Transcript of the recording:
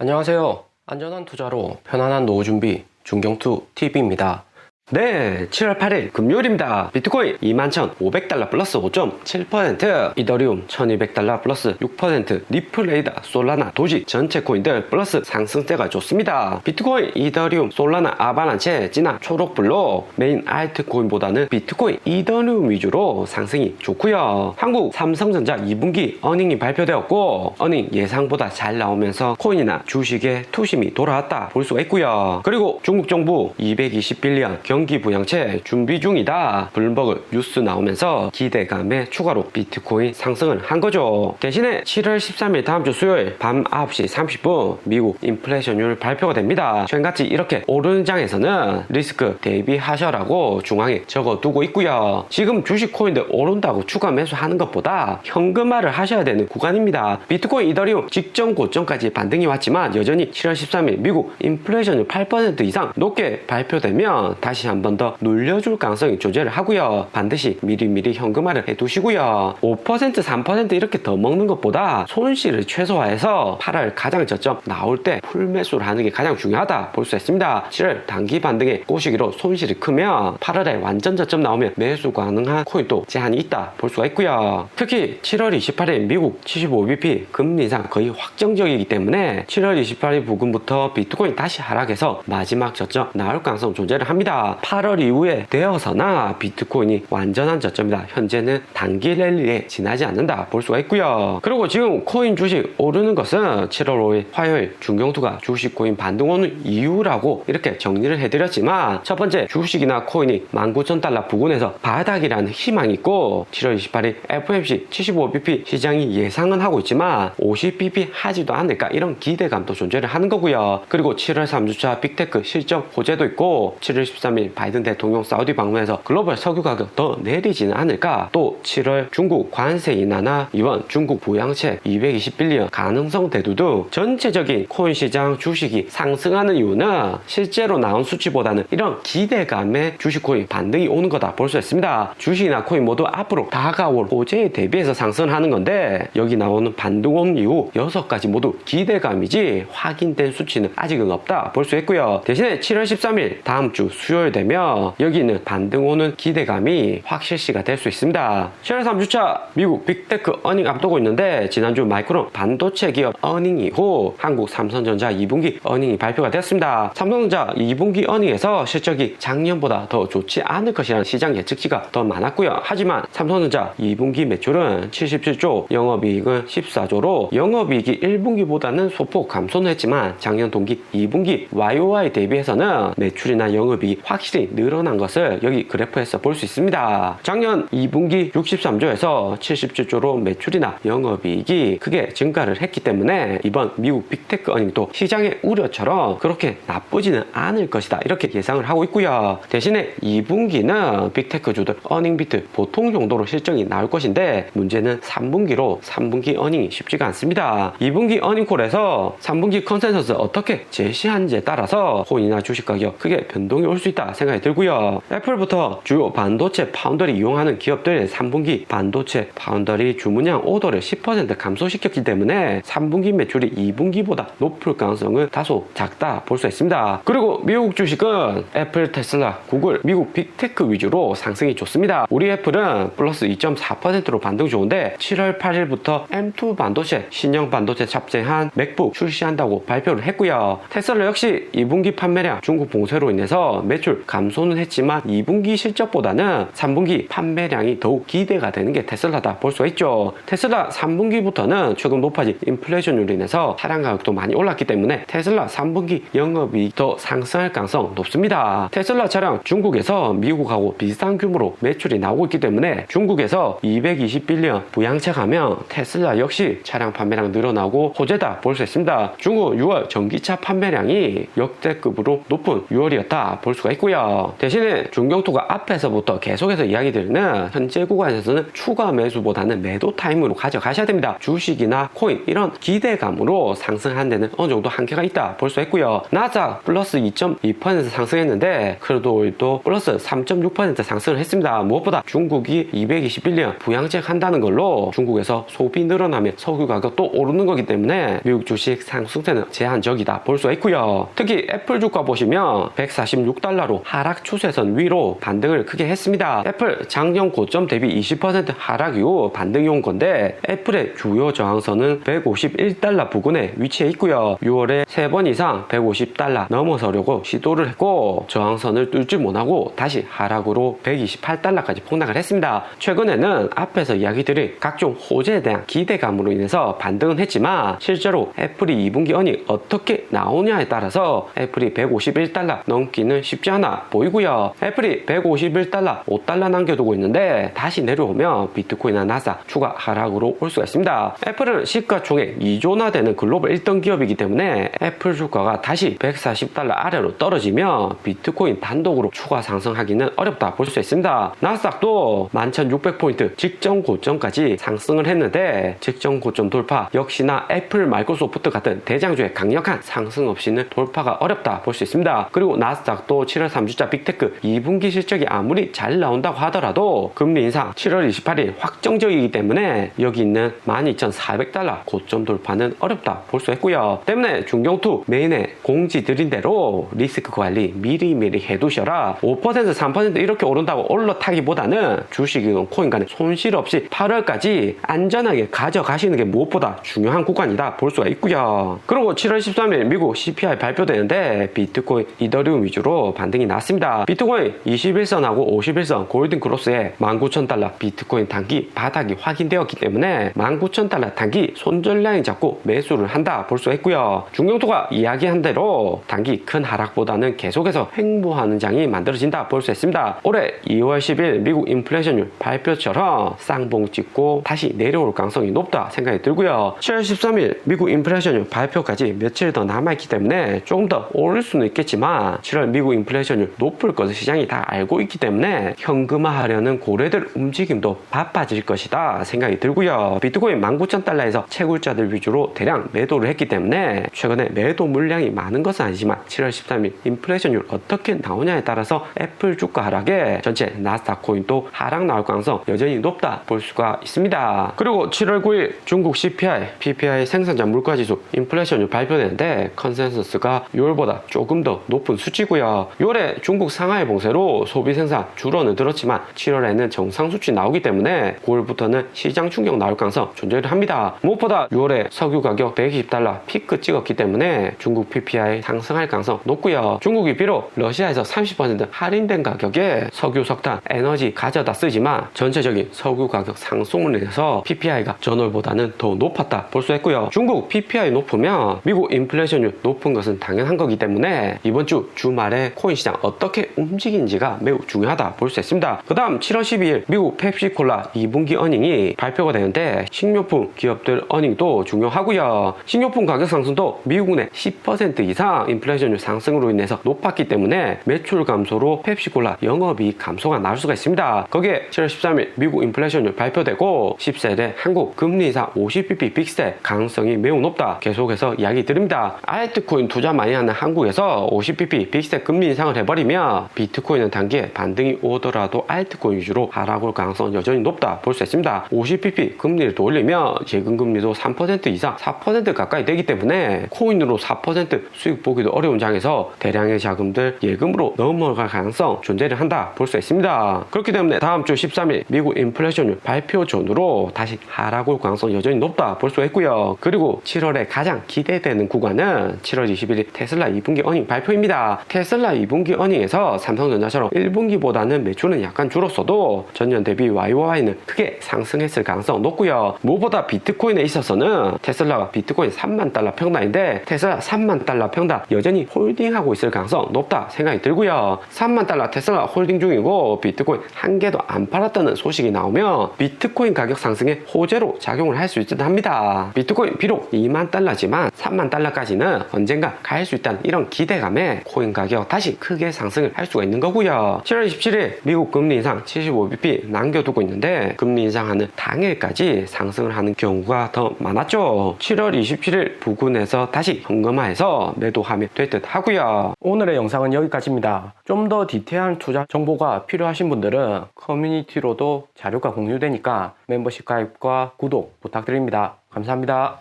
안녕하세요. 안전한 투자로 편안한 노후 준비 중경투 TV입니다. 네, 7월 8일 금요일입니다. 비트코인 21,500달러 플러스 5.7%, 이더리움 1,200달러 플러스 6%, 리플레이다, 솔라나, 도지 전체 코인들 플러스 상승세가 좋습니다. 비트코인, 이더리움, 솔라나, 아바란체, 진화, 초록블록 메인 알트코인보다는 비트코인, 이더리움 위주로 상승이 좋고요. 한국 삼성전자 2분기 어닝이 발표되었고 어닝 예상보다 잘 나오면서 코인이나 주식에 투심이 돌아왔다 볼 수가 있고요. 그리고 중국 정부 220빌리언 경기 부양책 준비 중이다 블룸버그 뉴스 나오면서 기대감에 추가로 비트코인 상승을 한 거죠. 대신에 7월 13일 다음주 수요일 밤 9시 30분 미국 인플레이션율 발표가 됩니다. 최근같이 이렇게 오르는 장에서는 리스크 대비하셔라고 중앙에 적어두고 있고요. 지금 주식 코인들 오른다고 추가 매수하는 것보다 현금화를 하셔야 되는 구간입니다. 비트코인, 이더리움 직전 고점까지 반등이 왔지만 여전히 7월 13일 미국 인플레이션율 8% 이상 높게 발표되면 다시 한 번 더 눌려줄 가능성이 존재를 하고요. 반드시 미리미리 현금화를 해두시고요. 5% 3% 이렇게 더 먹는 것보다 손실을 최소화해서 8월 가장 저점 나올 때 풀매수를 하는 게 가장 중요하다 볼 수 있습니다. 7월 단기 반등의 꼬시기로 손실이 크면 8월에 완전 저점 나오면 매수 가능한 코인도 제한이 있다 볼 수가 있고요. 특히 7월 28일 미국 75bp 금리 인상 거의 확정적이기 때문에 7월 28일 부근부터 비트코인 다시 하락해서 마지막 저점 나올 가능성 존재를 합니다. 8월 이후에 되어서나 비트코인이 완전한 저점이다. 현재는 단기 랠리에 지나지 않는다 볼 수가 있고요. 그리고 지금 코인 주식 오르는 것은 7월 5일 화요일 중경투가 주식 코인 반등 오는 이유라고 이렇게 정리를 해드렸지만 첫 번째 주식이나 코인이 19,000달러 부근에서 바닥이라는 희망이 있고 7월 28일 FOMC 75bp 시장이 예상은 하고 있지만 50bp 하지도 않을까 이런 기대감도 존재를 하는 거고요. 그리고 7월 3주차 빅테크 실적 호재도 있고 7월 13일 바이든 대통령 사우디 방문해서 글로벌 석유 가격 더 내리지는 않을까. 또 7월 중국 관세 인하나 이번 중국 부양책 220빌리언 가능성 대두 등 전체적인 코인 시장 주식이 상승하는 이유는 실제로 나온 수치보다는 이런 기대감에 주식 코인 반등이 오는 거다 볼 수 있습니다. 주식이나 코인 모두 앞으로 다가올 호재에 대비해서 상승을 하는 건데 여기 나오는 반등 온 이후 6가지 모두 기대감이지 확인된 수치는 아직은 없다 볼 수 있고요. 대신에 7월 13일 다음 주 수요일 되면 여기는 반등 오는 기대감이 확실시가 될 수 있습니다. 7월 3주차 미국 빅테크 어닝 앞두고 있는데 지난주 마이크론 반도체 기업 어닝 이후 한국 삼성전자 2분기 어닝이 발표가 되었습니다. 삼성전자 2분기 어닝에서 실적이 작년보다 더 좋지 않을 것이라는 시장 예측치가 더 많았고요. 하지만 삼성전자 2분기 매출은 77조, 영업이익은 14조로 영업이익이 1분기보다는 소폭 감소는 했지만 작년 동기 2분기 YOY 대비해서는 매출이나 영업이익이 확실히 늘어난 것을 여기 그래프에서 볼 수 있습니다. 작년 2분기 63조에서 77조로 매출이나 영업이익이 크게 증가를 했기 때문에 이번 미국 빅테크 어닝도 시장의 우려처럼 그렇게 나쁘지는 않을 것이다 이렇게 예상을 하고 있고요. 대신에 2분기는 빅테크주들 어닝 비트 보통 정도로 실적이 나올 것인데 문제는 3분기로 3분기 어닝이 쉽지가 않습니다. 2분기 어닝콜에서 3분기 컨센서스 어떻게 제시하는지에 따라서 코인이나 주식 가격 크게 변동이 올 수 있다 생각이 들고요. 애플부터 주요 반도체 파운더리 이용하는 기업들의 3분기 반도체 파운더리 주문량 오더를 10% 감소시켰기 때문에 3분기 매출이 2분기보다 높을 가능성은 다소 작다 볼 수 있습니다. 그리고 미국 주식은 애플, 테슬라, 구글, 미국 빅테크 위주로 상승이 좋습니다. 우리 애플은 플러스 2.4%로 반등 좋은데 7월 8일부터 M2 반도체 신형 반도체 탑재한 맥북 출시한다고 발표를 했고요. 테슬라 역시 2분기 판매량 중국 봉쇄로 인해서 매출 감소는 했지만 2분기 실적보다는 3분기 판매량이 더욱 기대가 되는 게 테슬라다 볼 수가 있죠. 테슬라 3분기부터는 최근 높아진 인플레이션으로 인해서 차량 가격도 많이 올랐기 때문에 테슬라 3분기 영업이익 더 상승할 가능성 높습니다. 테슬라 차량 중국에서 미국하고 비슷한 규모로 매출이 나오고 있기 때문에 중국에서 220빌리언 부양책하면 테슬라 역시 차량 판매량 늘어나고 호재다 볼 수 있습니다. 중국 6월 전기차 판매량이 역대급으로 높은 6월이었다 볼 수가 있고요. 있고요. 대신에 중경투가 앞에서부터 계속해서 이야기 드리는 현재 구간에서는 추가 매수보다는 매도 타임으로 가져가셔야 됩니다. 주식이나 코인 이런 기대감으로 상승한 데는 어느 정도 한계가 있다 볼 수 있고요. 나스닥 플러스 2.2% 상승했는데 크루드오일도 플러스 3.6% 상승을 했습니다. 무엇보다 중국이 221년 부양책 한다는 걸로 중국에서 소비 늘어나면 석유 가격 또 오르는 거기 때문에 미국 주식 상승세는 제한적이다 볼 수가 있고요. 특히 애플 주가 보시면 146달러로 하락 추세선 위로 반등을 크게 했습니다. 애플 작년 고점 대비 20% 하락 이후 반등이 온 건데 애플의 주요 저항선은 151달러 부근에 위치해 있고요. 6월에 3번 이상 150달러 넘어서려고 시도를 했고 저항선을 뚫지 못하고 다시 하락으로 128달러까지 폭락을 했습니다. 최근에는 앞에서 이야기 드린 각종 호재에 대한 기대감으로 인해서 반등은 했지만 실제로 애플이 2분기 어닝 어떻게 나오냐에 따라서 애플이 151달러 넘기는 쉽지 않아 보이고요. 애플이 151달러 5달러 남겨두고 있는데 다시 내려오면 비트코인이나 나스닥 추가 하락으로 올 수가 있습니다. 애플은 시가총액 2조나 되는 글로벌 1등 기업이기 때문에 애플 주가가 다시 140달러 아래로 떨어지면 비트코인 단독으로 추가 상승하기는 어렵다 볼 수 있습니다. 나스닥도 11,600포인트 직전 고점까지 상승을 했는데 직전 고점 돌파 역시나 애플, 마이크로소프트 같은 대장주의 강력한 상승 없이는 돌파가 어렵다 볼 수 있습니다. 그리고 나스닥도 7월 3주자 빅테크 2분기 실적이 아무리 잘 나온다고 하더라도 금리 인상 7월 28일 확정적이기 때문에 여기 있는 12,400달러 고점 돌파는 어렵다 볼 수 있고요. 때문에 중경투 메인에 공지 드린 대로 리스크 관리 미리미리 해두셔라. 5% 3% 이렇게 오른다고 올라타기보다는 주식이건 코인 간에 손실 없이 8월까지 안전하게 가져가시는 게 무엇보다 중요한 구간이다 볼 수가 있고요. 그리고 7월 13일 미국 CPI 발표되는데 비트코인, 이더리움 위주로 반등이 났습니다. 비트코인 21선하고 51선 골든 크로스에 19,000달러 비트코인 단기 바닥이 확인되었기 때문에 19,000달러 단기 손절량이 잡고 매수를 한다 볼 수가 있고요. 중경투가 이야기한 대로 단기 큰 하락보다는 계속해서 횡보하는 장이 만들어진다 볼 수 있습니다. 올해 2월 10일 미국 인플레이션율 발표처럼 쌍봉 찍고 다시 내려올 가능성이 높다 생각이 들고요. 7월 13일 미국 인플레이션율 발표까지 며칠 더 남아있기 때문에 조금 더 오를 수는 있겠지만 7월 미국 인플레이션율 높을 것을 시장이 다 알고 있기 때문에 현금화하려는 고래들 움직임도 바빠질 것이다 생각이 들고요. 비트코인 19,000달러에서 채굴자들 위주로 대량 매도를 했기 때문에 최근에 매도 물량이 많은 것은 아니지만 7월 13일 인플레이션율 어떻게 나오냐에 따라서 애플 주가 하락에 전체 나스닥 코인도 하락 나올 가능성 여전히 높다 볼 수가 있습니다. 그리고 7월 9일 중국 CPI, PPI 생산자 물가지수 인플레이션율 발표되는데 컨센서스가 6월보다 조금 더 높은 수치고요. 6월에 중국 상하이 봉쇄로 소비 생산 줄어는 들었지만 7월에는 정상 수치 나오기 때문에 9월부터는 시장 충격 나올 가능성 존재를 합니다. 무엇보다 6월에 석유 가격 120달러 피크 찍었기 때문에 중국 PPI 상승할 가능성 높고요. 중국이 비록 러시아에서 30% 할인된 가격에 석유, 석탄, 에너지 가져다 쓰지만 전체적인 석유 가격 상승으로 인해서 PPI가 전월보다는 더 높았다 볼 수 있고요. 중국 PPI 높으면 미국 인플레이션율 높은 것은 당연한 거기 때문에 이번 주 주말에 코인 시장 어떻게 움직이는지가 매우 중요하다 볼 수 있습니다. 그 다음 7월 12일 미국 펩시콜라 2분기 어닝이 발표가 되는데 식료품 기업들 어닝도 중요하고요. 식료품 가격 상승도 미국 내 10% 이상 인플레이션율 상승으로 인해서 높았기 때문에 매출 감소로 펩시콜라 영업이익 감소가 나올 수가 있습니다. 거기에 7월 13일 미국 인플레이션율 발표되고 10세대 한국 금리 인상 50bp 빅스텝 가능성이 매우 높다 계속해서 이야기 드립니다. 알트코인 투자 많이 하는 한국에서 50bp 빅스텝 금리 인상을 해버리면 비트코인은 단기에 반등이 오더라도 알트코인 위주로 하락 올 가능성은 여전히 높다 볼 수 있습니다. 50bp 금리를 더 올리면 예금 금리도 3% 이상 4% 가까이 되기 때문에 코인으로 4% 수익 보기도 어려운 장에서 대량의 자금들 예금으로 넘어갈 가능성 존재를 한다 볼 수 있습니다. 그렇기 때문에 다음 주 13일 미국 인플레이션율 발표 전후로 다시 하락 올 가능성 여전히 높다 볼 수 있고요. 그리고 7월에 가장 기대되는 구간은 7월 21일 테슬라 2분기 어닝 발표입니다. 테슬라 2분기 어닝에서 삼성전자처럼 1분기보다는 매출은 약간 줄었어도 전년 대비 YOY는 크게 상승했을 가능성 높고요. 무엇보다 비트코인에 있어서는 테슬라가 비트코인 3만 달러 평단인데 테슬라 3만 달러 평단 여전히 홀딩하고 있을 가능성 높다 생각이 들고요. 3만 달러 테슬라 홀딩 중이고 비트코인 한 개도 안 팔았다는 소식이 나오면 비트코인 가격 상승에 호재로 작용을 할 수 있듯 합니다. 비트코인 비록 2만 달러지만 3만 달러까지는 언젠가 갈 수 있다는 이런 기대감에 코인 가격 다시 큰 크게 상승을 할 수가 있는 거고요. 7월 27일 미국 금리 인상 75bp 남겨두고 있는데 금리 인상하는 당일까지 상승을 하는 경우가 더 많았죠. 7월 27일 부근에서 다시 현금화해서 매도하면 될 듯 하고요. 오늘의 영상은 여기까지입니다. 좀 더 디테일한 투자 정보가 필요하신 분들은 커뮤니티로도 자료가 공유되니까 멤버십 가입과 구독 부탁드립니다. 감사합니다.